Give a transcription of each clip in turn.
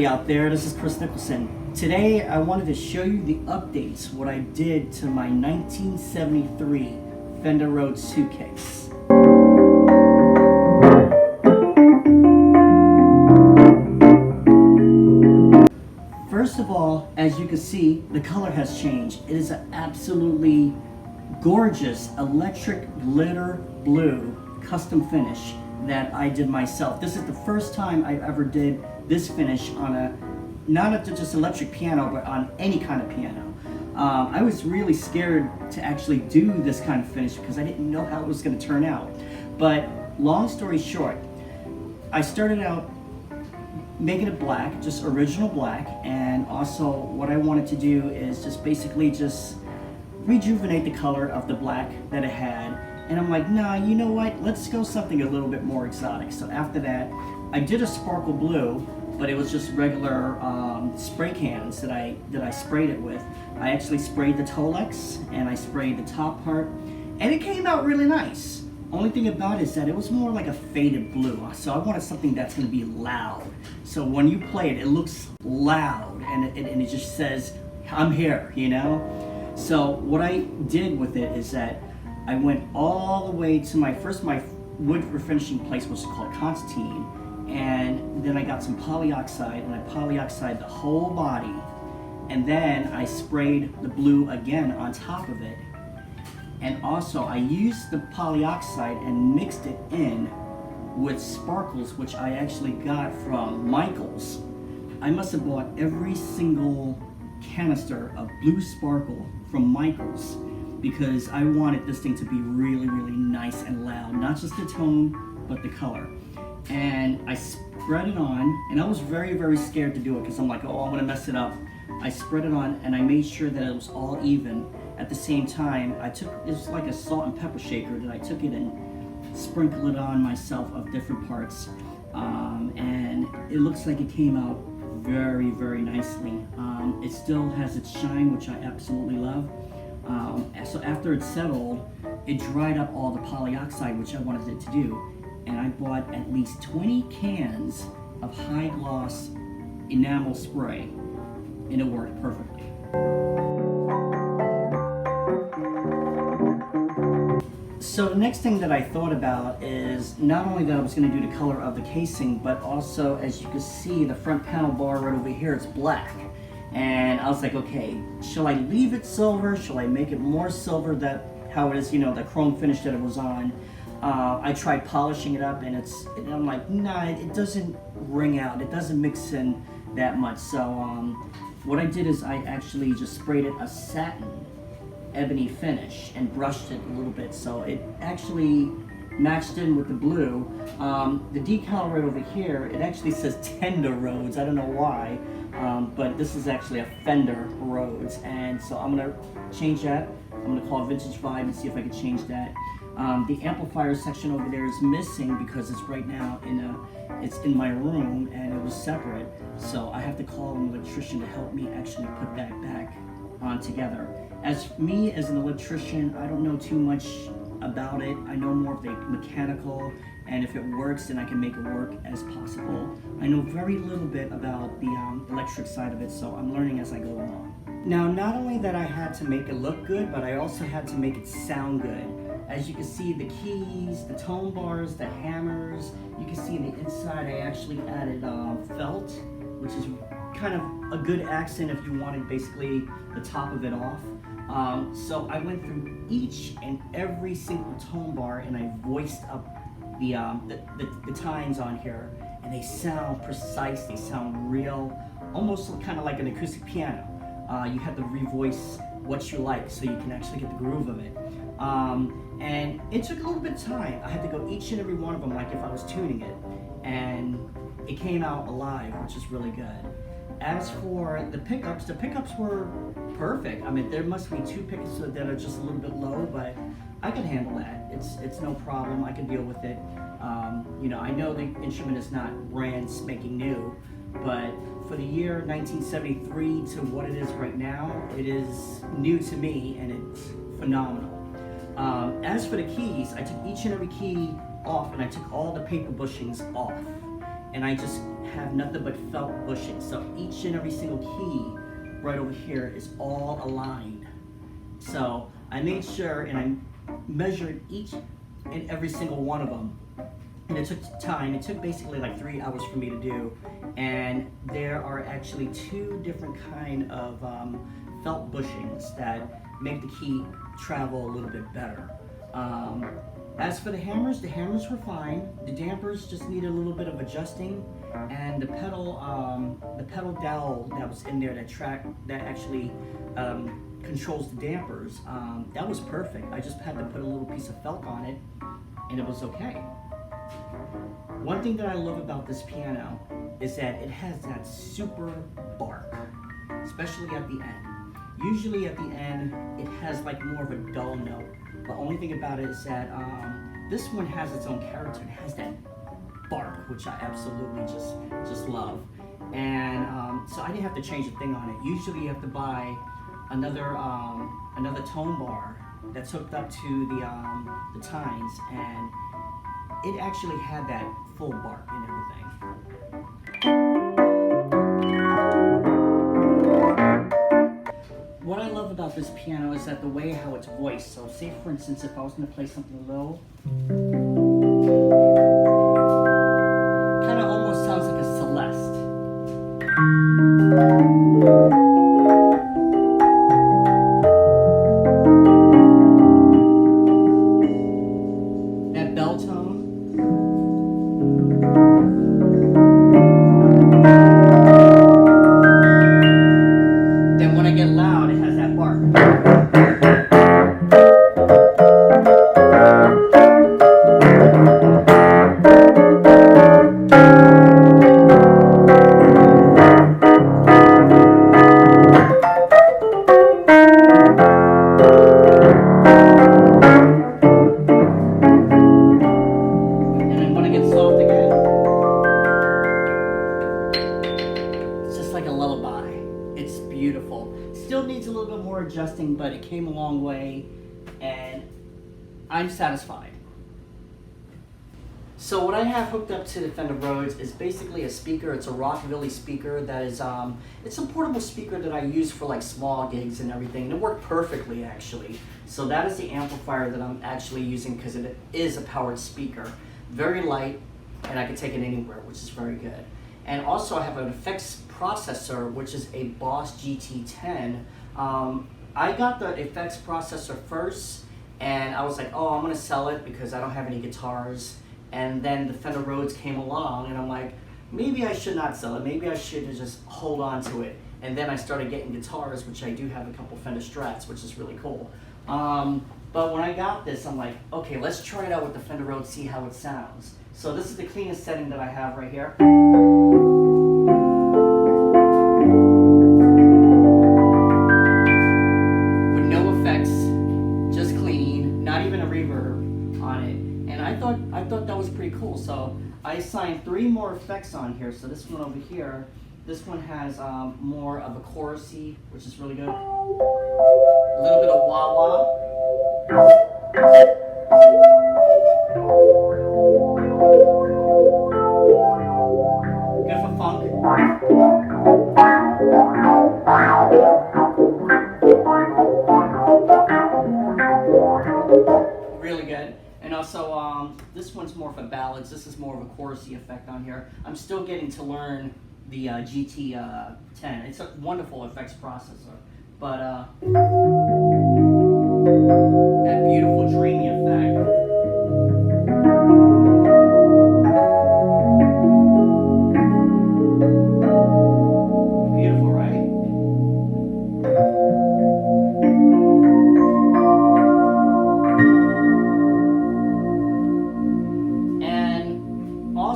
Out there, this is Kris Nicholson. Today I wanted to show you the updates, what I did to my 1973 Fender Rhodes suitcase. First of all, as you can see, the color has changed. It is an absolutely gorgeous electric glitter blue custom finish that I did myself. This is the first time I ever did this finish on not just electric piano, but on any kind of piano. I was really scared to actually do this kind of finish because I didn't know how it was going to turn out. But long story short, I started out making it black, just original black, and also what I wanted to do is just basically just rejuvenate the color of the black that it had. And I'm like, nah, you know what? Let's go something a little bit more exotic. So after that, I did a sparkle blue, but it was just regular spray cans that I sprayed it with. I actually sprayed the Tolex and I sprayed the top part, and it came out really nice. Only thing about it is that it was more like a faded blue. So I wanted something that's gonna be loud. So when you play it, it looks loud and it just says, I'm here, you know? So what I did with it is that I went all the way to my wood refinishing place, which is called Constantine, and then I got some polyoxide and I polyoxide the whole body, and then I sprayed the blue again on top of it. And also I used the polyoxide and mixed it in with sparkles, which I actually got from Michael's. I must have bought every single canister of blue sparkle from Michael's, because I wanted this thing to be really, really nice and loud. Not just the tone, but the color. And I spread it on, and I was very, very scared to do it because I'm like, oh, I'm gonna mess it up. I spread it on, and I made sure that it was all even. At the same time, it was like a salt and pepper shaker that I took it and sprinkled it on myself of different parts. And it looks like it came out very, very nicely. It still has its shine, which I absolutely love. So after it settled, it dried up all the polyoxide, which I wanted it to do. And I bought at least 20 cans of high gloss enamel spray, and it worked perfectly. So the next thing that I thought about is not only that I was going to do the color of the casing, but also, as you can see, the front panel bar right over here, it's black. And I was like, okay, shall I leave it silver? Shall I make it more silver, that how it is, you know, the chrome finish that it was on? I tried polishing it up, and I'm like, nah, it doesn't ring out. It doesn't mix in that much. So what I did is I actually just sprayed it a satin ebony finish and brushed it a little bit. So it actually matched in with the blue. The decal right over here, it actually says Tender Rhodes. I don't know why, but this is actually a Fender Rhodes. And so I'm gonna change that. I'm gonna call it Vintage Vibe and see if I can change that. The amplifier section over there is missing because it's right now it's in my room and it was separate. So I have to call an electrician to help me actually put that back on together. As me as an electrician, I don't know too much about it. I know more of the mechanical, and if it works, then I can make it work as possible. I know very little bit about the electric side of it, so I'm learning as I go along. Now, not only that I had to make it look good, but I also had to make it sound good. As you can see, the keys, the tone bars, the hammers, you can see in the inside I actually added felt, which is kind of a good accent if you wanted basically the top of it off. So I went through each and every single tone bar and I voiced up the tines on here, and they sound precise, they sound real, almost kind of like an acoustic piano. You have to revoice what you like so you can actually get the groove of it. And it took a little bit of time. I had to go each and every one of them like if I was tuning it, and it came out alive, which is really good. As for the pickups were perfect. I mean, there must be 2 pickups that are just a little bit low, but I can handle that. It's no problem. I can deal with it. You know, I know the instrument is not brand spanking new, but for the year 1973 to what it is right now, it is new to me, and it's phenomenal. As for the keys, I took each and every key off, and I took all the paper bushings off, and I just have nothing but felt bushings. So each and every single key right over here is all aligned. So I made sure, and I measured each and every single one of them, and it took time. It took basically like 3 hours for me to do, and there are actually 2 different kind of felt bushings that make the key travel a little bit better. As for the hammers were fine. The dampers just needed a little bit of adjusting, and the pedal dowel that was in there that actually controls the dampers, that was perfect. I just had to put a little piece of felt on it, and it was okay. One thing that I love about this piano is that it has that super bark, especially at the end. Usually at the end, it has like more of a dull note. The only thing about it is that this one has its own character. It has that bark, which I absolutely just love. And so I didn't have to change a thing on it. Usually you have to buy another tone bar that's hooked up to the tines, and it actually had that full bark and everything. What I love about this piano is that the way how it's voiced. So say for instance, if I was going to play something low, kind of almost sounds like a Celeste. That bell tone. Then when I get loud, it has that bark. And then when I get soft again, it's just like a lullaby. It's beautiful. Still needs a little bit more adjusting, but it came a long way, and I'm satisfied. So what I have hooked up to the Fender Rhodes is basically a speaker. It's a Rockabilly speaker that is, it's a portable speaker that I use for like small gigs and everything, and it worked perfectly actually. So that is the amplifier that I'm actually using because it is a powered speaker. Very light, and I can take it anywhere, which is very good. And also I have an effects processor, which is a Boss GT10. I got the effects processor first, and I was like, oh, I'm gonna sell it because I don't have any guitars. And then the Fender Rhodes came along, and I'm like, maybe I should not sell it. Maybe I should just hold on to it. And then I started getting guitars, which I do have a couple Fender Strats, which is really cool. But when I got this, I'm like, okay, let's try it out with the Fender Rhodes, see how it sounds. So this is the cleanest setting that I have right here. With no effects, just clean, not even a reverb on it. And I thought that was pretty cool. So I assigned 3 more effects on here. So this one over here, this one has more of a chorusy, which is really good. A little bit of wah-wah. Good for funk. Really good. And also, this one's more for ballads. This is more of a chorusy effect on here. I'm still getting to learn the GT10. It's a wonderful effects processor. But that beautiful dreamy effect. Beautiful, right?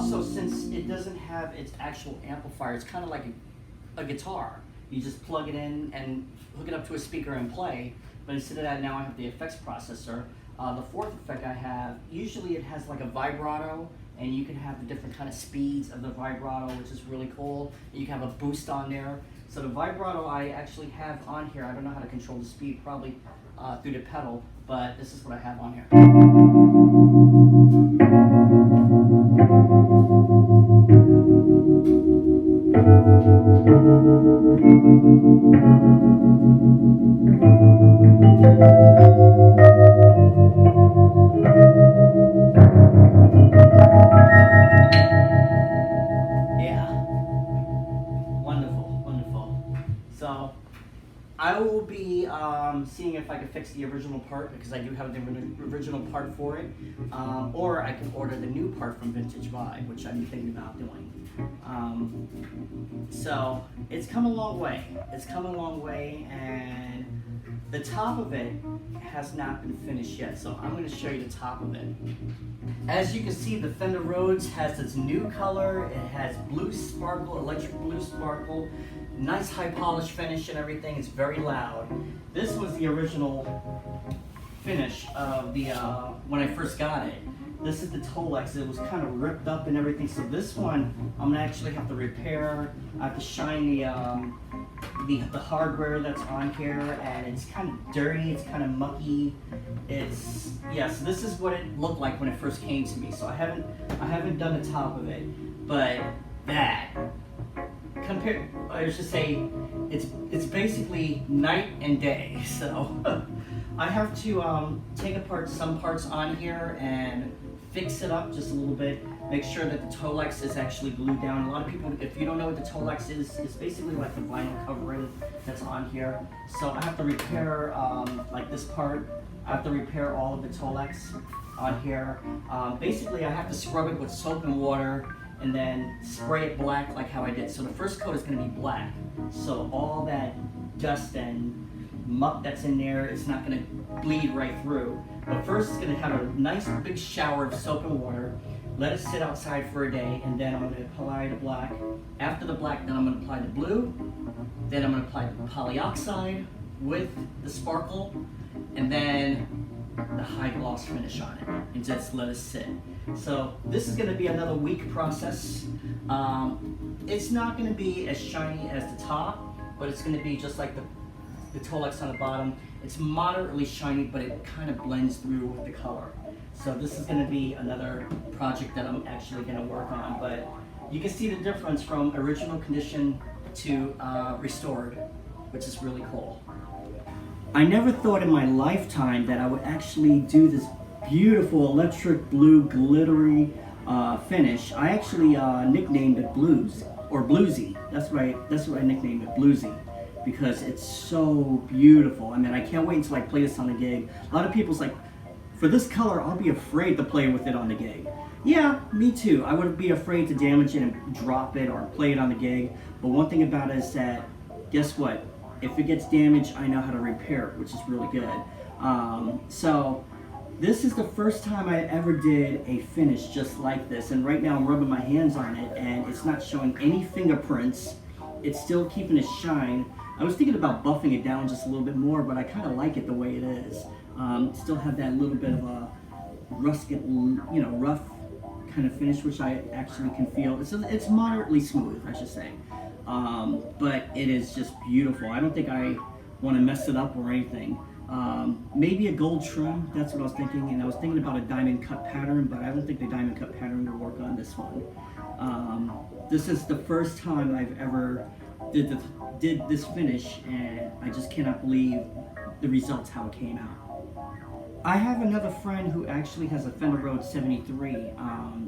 also, since it doesn't have its actual amplifier, it's kind of like a guitar. You just plug it in and hook it up to a speaker and play. But instead of that, now I have the effects processor. The fourth effect I have, usually it has like a vibrato, and you can have the different kind of speeds of the vibrato, which is really cool. You can have a boost on there. So the vibrato I actually have on here. I don't know how to control the speed, probably through the pedal, but this is what I have on here. So I will be seeing if I can fix the original part, because I do have the original part for it, or I can order the new part from Vintage Vibe, which I'm thinking about doing. So it's come a long way. It's come a long way, and the top of it has not been finished yet. So I'm going to show you the top of it. As you can see, the Fender Rhodes has its new color. It has blue sparkle, electric blue sparkle. Nice high polish finish and everything. It's very loud. This was the original finish of the when I first got it. This is the Tolex. It was kind of ripped up and everything. So this one I'm gonna actually have to repair. I have to shine the hardware that's on here, and it's kind of dirty. It's kind of mucky. It's so this is what it looked like when it first came to me. So I haven't done the top of it, but that. I should say, it's basically night and day. So I have to take apart some parts on here and fix it up just a little bit. Make sure that the Tolex is actually glued down. A lot of people, if you don't know what the Tolex is, it's basically like the vinyl covering that's on here. So I have to repair like this part. I have to repair all of the Tolex on here. Basically, I have to scrub it with soap and water, and then spray it black like how I did. So the first coat is gonna be black. So all that dust and muck that's in there is not gonna bleed right through. But first it's gonna have a nice big shower of soap and water, let it sit outside for a day, and then I'm gonna apply the black. After the black, then I'm gonna apply the blue, then I'm gonna apply the polyoxide with the sparkle, and then the high gloss finish on it, and just let it sit. So this is going to be another week process. It's not going to be as shiny as the top, but it's going to be just like the Tolex on the bottom. It's moderately shiny, but it kind of blends through with the color. So this is going to be another project that I'm actually going to work on, but you can see the difference from original condition to restored, which is really cool. I never thought in my lifetime that I would actually do this beautiful electric blue glittery finish. I actually nicknamed it Blues, or Bluesy. That's what I nicknamed it, Bluesy, because it's so beautiful. I mean, I can't wait until I play this on the gig. A lot of people's like, for this color, I'll be afraid to play with it on the gig. Yeah, me too. I would be afraid to damage it and drop it or play it on the gig. But one thing about it is that, guess what? If it gets damaged, I know how to repair it, which is really good. So this is the first time I ever did a finish just like this. And right now I'm rubbing my hands on it, and it's not showing any fingerprints. It's still keeping its shine. I was thinking about buffing it down just a little bit more, but I kind of like it the way it is. Still have that little bit of a rusket, rough kind of finish, which I actually can feel. It's moderately smooth, I should say. But it is just beautiful. I don't think I want to mess it up or anything. Maybe a gold trim, that's what I was thinking, and I was thinking about a diamond cut pattern, but I don't think the diamond cut pattern will work on this one. This is the first time I've ever did this finish, and I just cannot believe the results, how it came out. I have another friend who actually has a Fender Rhodes 73.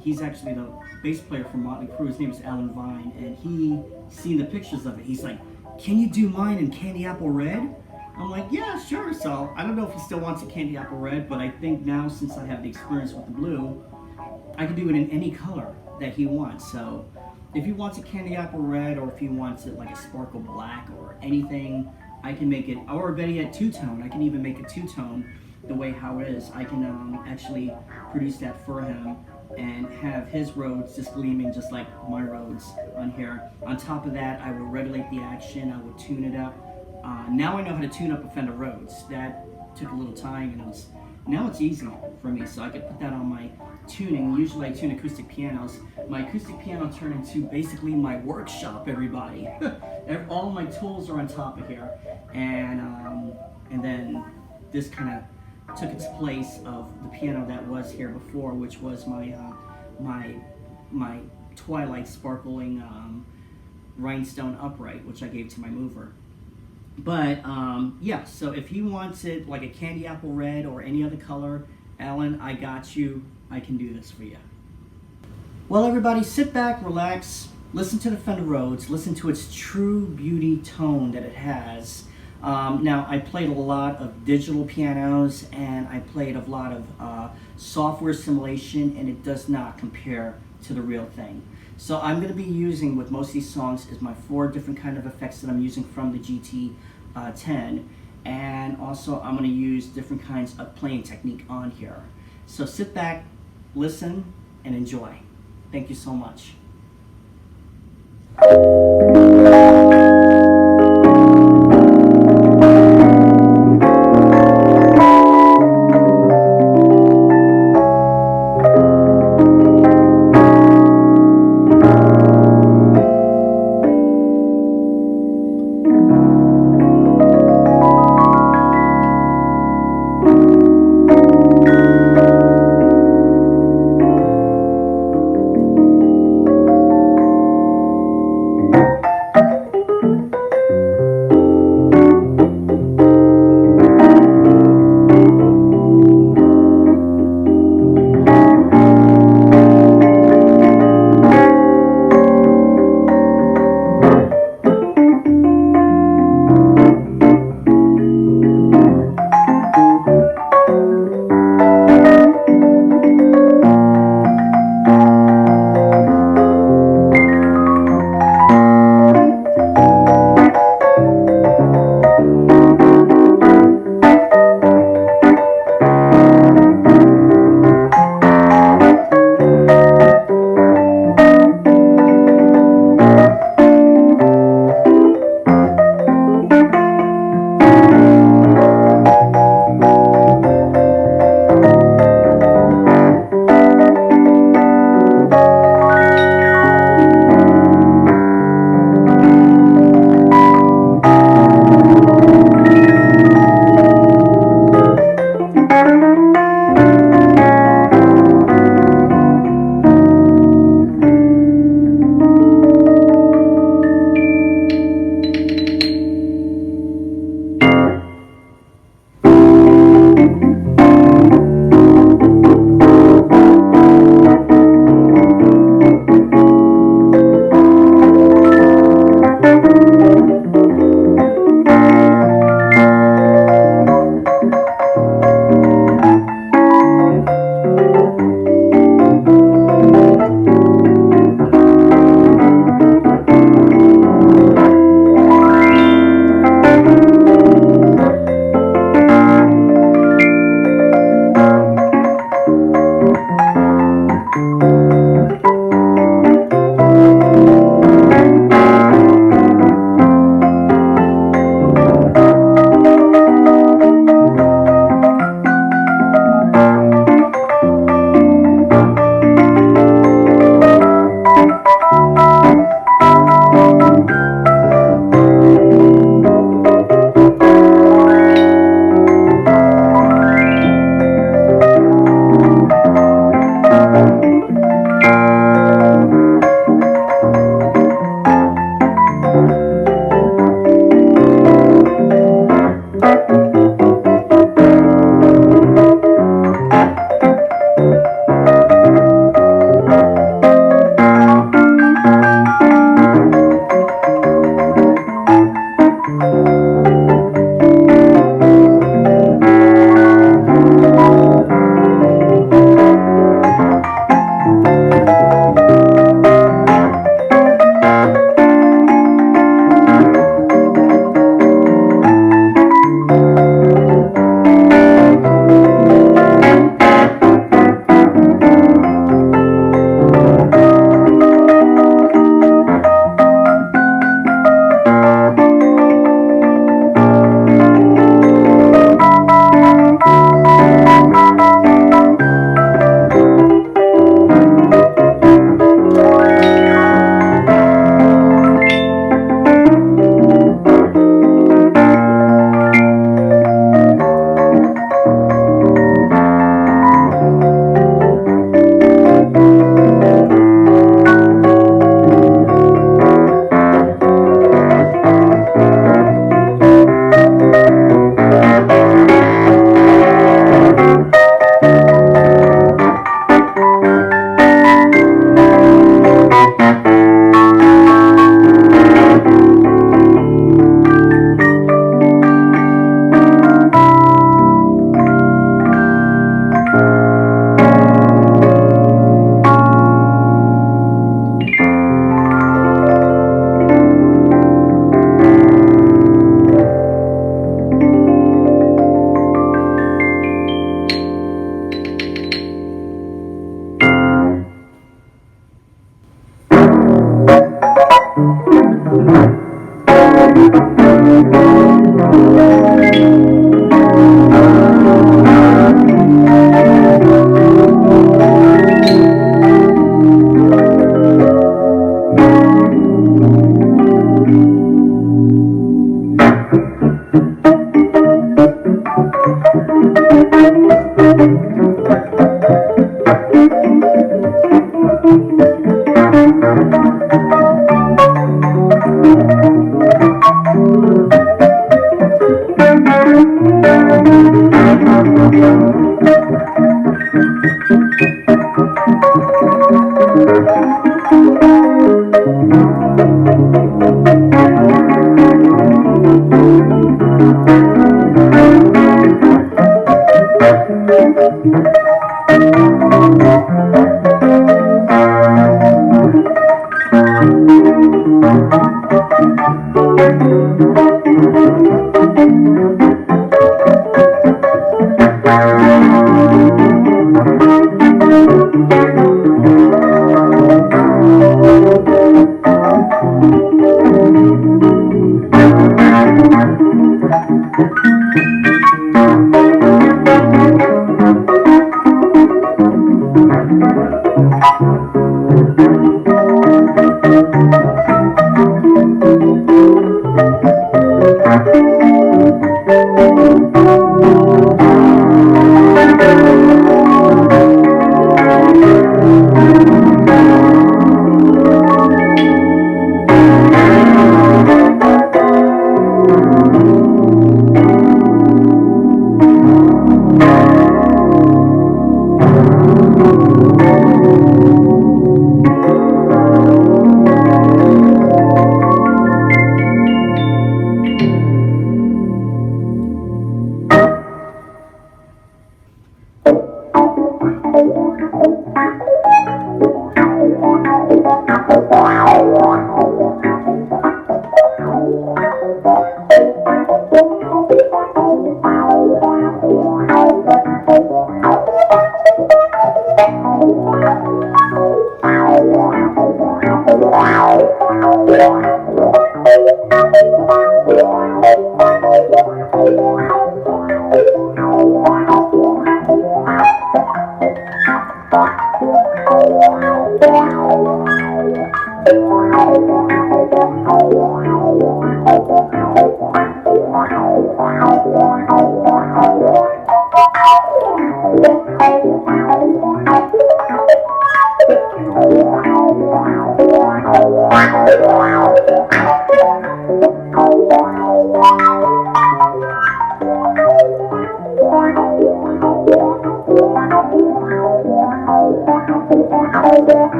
He's actually the bass player for Motley Crue. His name is Alan Vine, and he seen the pictures of it. He's like, "Can you do mine in candy apple red?" I'm like, "Yeah, sure." So I don't know if he still wants a candy apple red, but I think now, since I have the experience with the blue, I can do it in any color that he wants. So if he wants a candy apple red, or if he wants it like a sparkle black or anything, I can make it, or better yet, two-tone. I can even make it two-tone the way how it is. I can actually produce that for him and have his Rhodes just gleaming just like my Rhodes on here. On top of that, I will regulate the action, I will tune it up. Now I know how to tune up a Fender Rhodes. That took a little time, and now it's easy for me, so I could put that on my tuning. Usually I tune acoustic pianos. My acoustic piano turned into basically my workshop, everybody. All my tools are on top of here, and then this kind of took its place of the piano that was here before, which was my Twilight sparkling rhinestone upright, which I gave to my mover. But yeah, so if you want it like a candy apple red or any other color, Alan, I got you. I can do this for you. Well, everybody, sit back, relax, listen to the Fender Rhodes, listen to its true beauty tone that it has. Now, I played a lot of digital pianos, and I played a lot of software simulation, and it does not compare to the real thing. So I'm going to be using, with most of these songs, is my 4 different kind of effects that I'm using from the GT10, and also I'm going to use different kinds of playing technique on here. So sit back, listen, and enjoy. Thank you so much.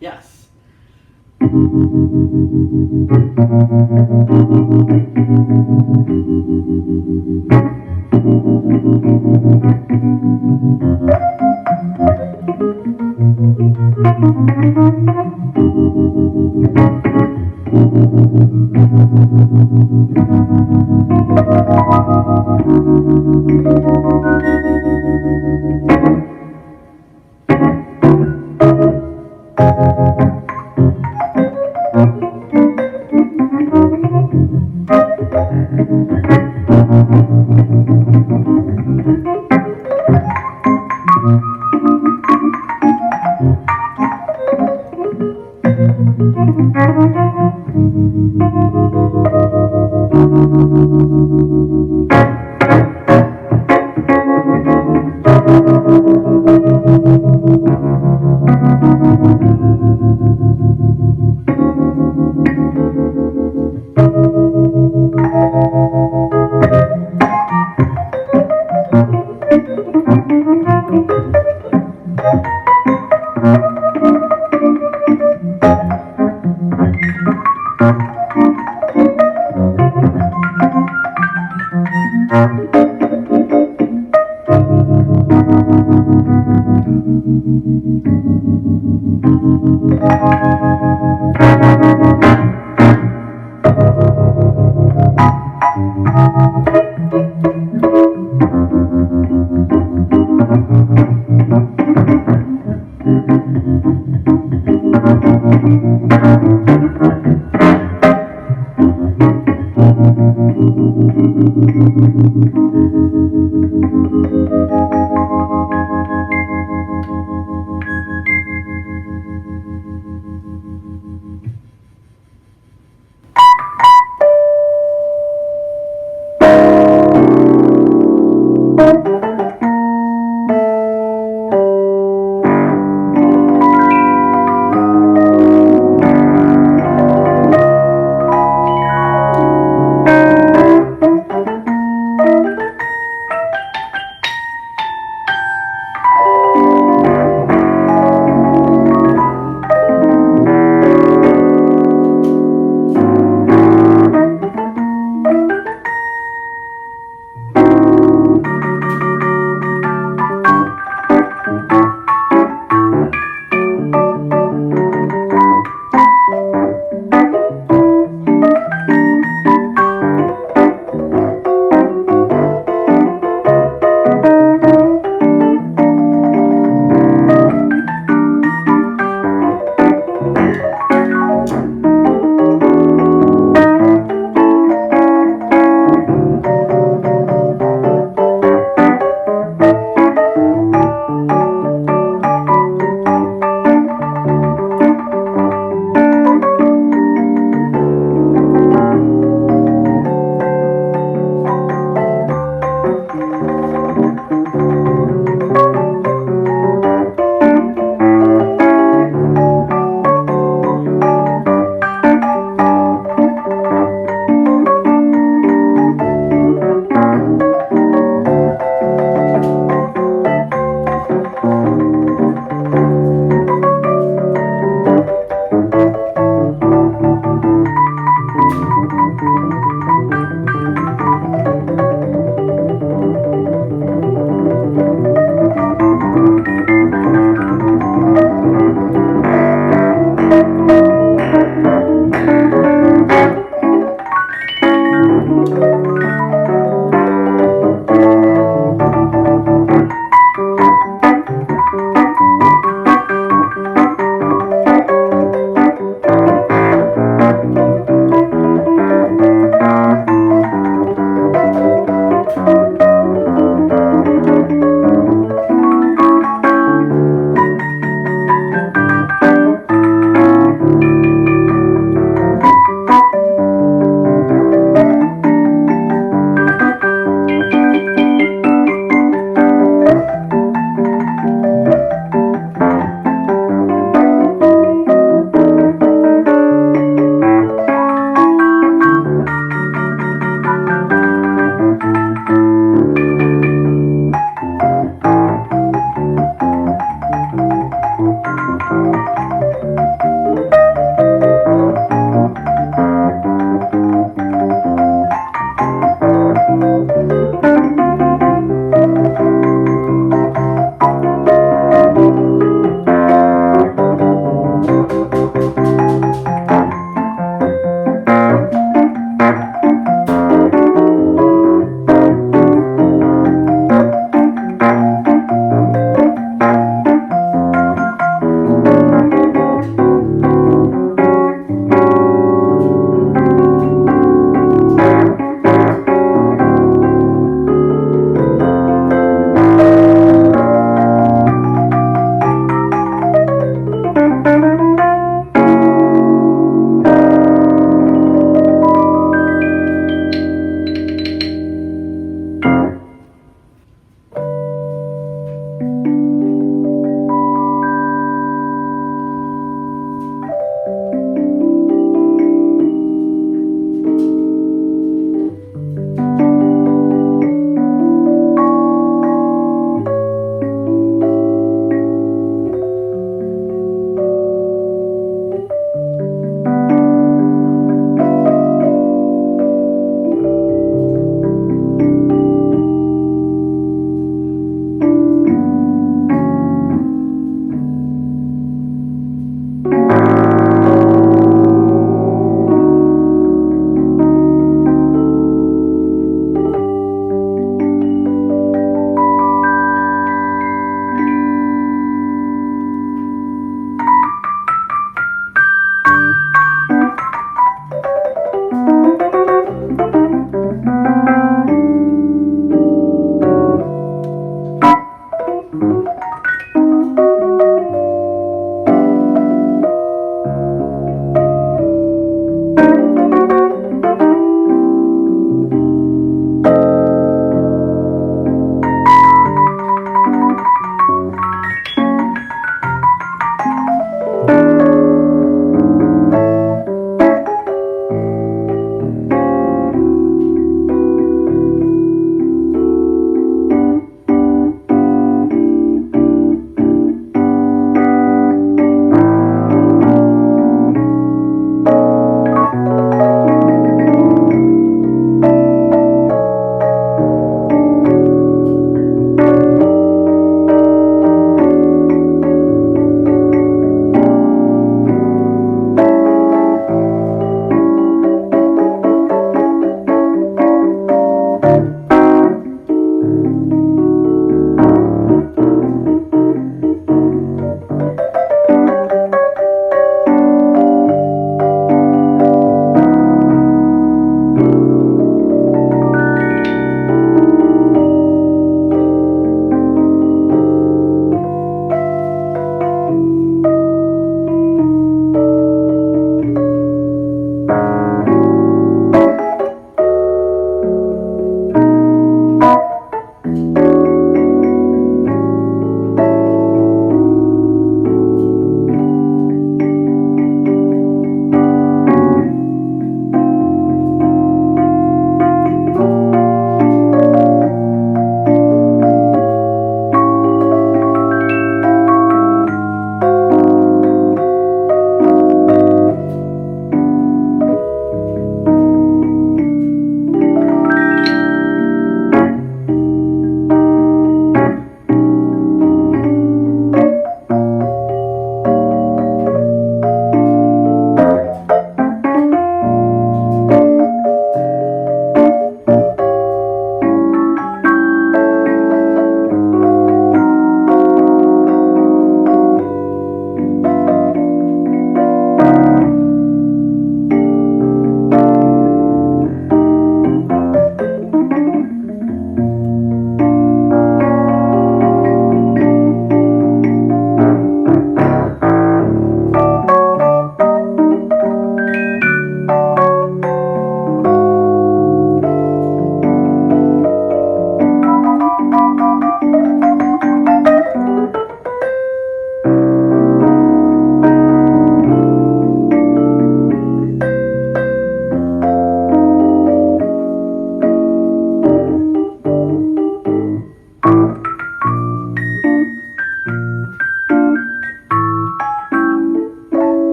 Yes.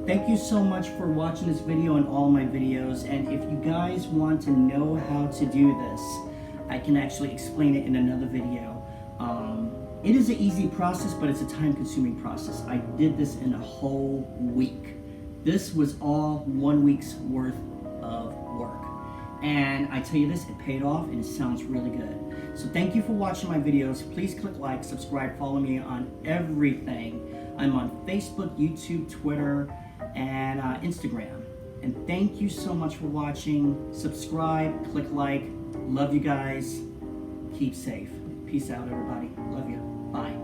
Thank you so much for watching this video and all my videos. And if you guys want to know how to do this, I can actually explain it in another video. It is an easy process, but it's a time-consuming process. I did this in a whole week. This was all 1 week's worth of work. And I tell you this, it paid off and it sounds really good. So thank you for watching my videos. Please click like, subscribe, follow me on everything. I'm on Facebook, YouTube, Twitter, and Instagram. And thank you so much for watching. Subscribe, click like. Love you guys. Keep safe. Peace out, everybody. Love you. Bye.